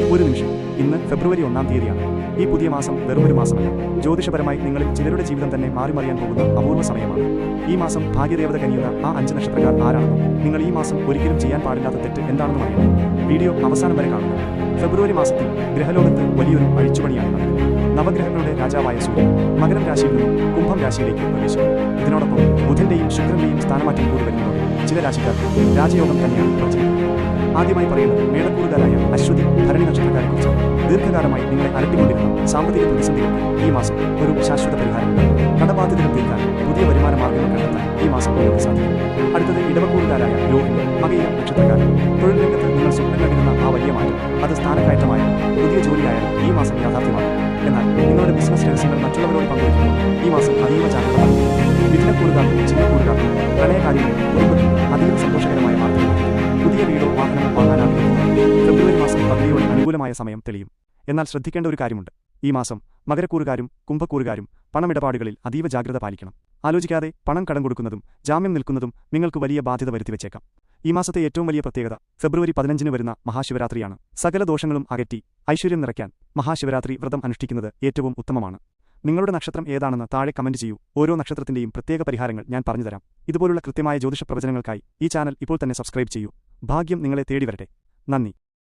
ഒരു നിമിഷം, ഇന്ന് ഫെബ്രുവരി 1-ാം തീയതിയാണ്. ഈ പുതിയ മാസം വെറുമൊരു മാസമല്ല. ജ്യോതിഷപരമായി നിങ്ങളിൽ ചിലരുടെ ജീവിതം തന്നെ മാറിമറിയാൻ പോകുന്ന അപൂർവ സമയമാണ്. ഈ മാസം ഭാഗ്യദേവത കനിയുന്ന ആ 5 നക്ഷത്രക്കാർ ആരാണെന്നും നിങ്ങൾ ഈ മാസം ഒരിക്കലും ചെയ്യാൻ പാടില്ലാത്ത തെറ്റ് എന്താണെന്നും അറിയണം. വീഡിയോ അവസാനം വരെ കാണുക. ഫെബ്രുവരി മാസത്തിൽ ഗ്രഹലോകത്ത് വലിയൊരു അഴിച്ചുപണിയാണ് നടക്കുന്നത്. നവഗ്രഹങ്ങളുടെ രാജാവായ സൂര്യൻ മകരം രാശിയിൽ നിന്നും കുംഭം രാശിയിലേക്ക് പ്രവേശിക്കും. ഇതിനോടൊപ്പം ബുധന്റെയും ശുക്രന്റെയും സ്ഥാനമാറ്റം കൂടി വരുന്നതോടെ ചില രാശിക്കാർക്ക് രാജയോഗം തന്നെയാണ് പ്രവചിക്കുന്നത്. ആദ്യമായി പറയുന്നത് മേടക്കൂറുകാരായ അശ്വതി ഭരണി നക്ഷത്രക്കാരെക്കുറിച്ച്. ദീർഘകാലമായി നിങ്ങളെ അലട്ടിക്കൊണ്ടിരുന്ന സാമ്പത്തിക പ്രതിസന്ധികൾക്ക് ഈ മാസം ഒരു ശാശ്വത പരിഹാരമുണ്ട്. കടബാധ്യതകൾ തീർക്കാൻ പുതിയ വരുമാന മാർഗ്ഗങ്ങൾ കണ്ടെത്താൻ ഈ മാസം നിങ്ങൾക്ക് സാധിക്കും. അടുത്തത് ഇടവക്കൂറുകാരായ രോഹിണി മകയിരം നക്ഷത്രക്കാർ. തൊഴിൽ രംഗത്ത് നിങ്ങൾ സ്വപ്നം കണ്ടിരുന്ന ആ വലിയ മാറ്റം, അത് സ്ഥാനക്കയറ്റമായാലും പുതിയ ജോലിയായാലും ഈ മാസം യാഥാർത്ഥ്യമാകും. എന്നാൽ നിങ്ങളുടെ ബിസിനസ് രഹസ്യങ്ങൾ മറ്റുള്ളവരോട് പങ്കുവയ്ക്കുമ്പോൾ ഈ മാസം അതീവ ജാഗ്രത പാലിക്കും. മിഥുനക്കൂറുകാർക്കും ചിങ്ങക്കൂറുകാർക്കും പ്രണയകാര്യങ്ങളിൽ കുടുംബത്തിൽ അതീവ സന്തോഷകരമായ വാർത്തകൾ. പുതിയ വീടോ വാഹനമോ വാങ്ങാനാഗ്രഹിക്കുന്നു. ഫെബ്രുവരി മാസം പദ്ധതിയോടെ അനുകൂലമായ സമയം തെളിയും. എന്നാൽ ശ്രദ്ധിക്കേണ്ട ഒരു കാര്യമുണ്ട്. ഈ മാസം മകരക്കൂറുകാരും കുംഭക്കൂറുകാരും പണമിടപാടുകളിൽ അതീവ ജാഗ്രത പാലിക്കണം. ആലോചിക്കാതെ പണം കടം കൊടുക്കുന്നതും ജാമ്യം നിൽക്കുന്നതും നിങ്ങൾക്ക് വലിയ ബാധ്യത വരുത്തിവെച്ചേക്കാം. ഈ മാസത്തെ ഏറ്റവും വലിയ പ്രത്യേകത ഫെബ്രുവരി 15-ന് വരുന്ന മഹാശിവരാത്രിയാണ്. സകല ദോഷങ്ങളും അകറ്റി ഐശ്വര്യം നിറയ്ക്കാൻ മഹാശിവരാത്രി വ്രതം അനുഷ്ഠിക്കുന്നത് ഏറ്റവും ഉത്തമമാണ്. നിങ്ങളുടെ നക്ഷത്രം ഏതാണെന്ന് താഴെ കമന്റ് ചെയ്യൂ. ഓരോ നക്ഷത്രത്തിന്റെയും പ്രത്യേക പരിഹാരങ്ങൾ ഞാൻ പറഞ്ഞുതരാം. ഇതുപോലുള്ള കൃത്യമായ ജ്യോതിഷ പ്രവചനങ്ങൾക്കായി ഈ ചാനൽ ഇപ്പോൾ തന്നെ സബ്സ്ക്രൈബ് ചെയ്യൂ. ഭാഗ്യം നിങ്ങളെ തേടി വരട്ടെ. നന്ദി.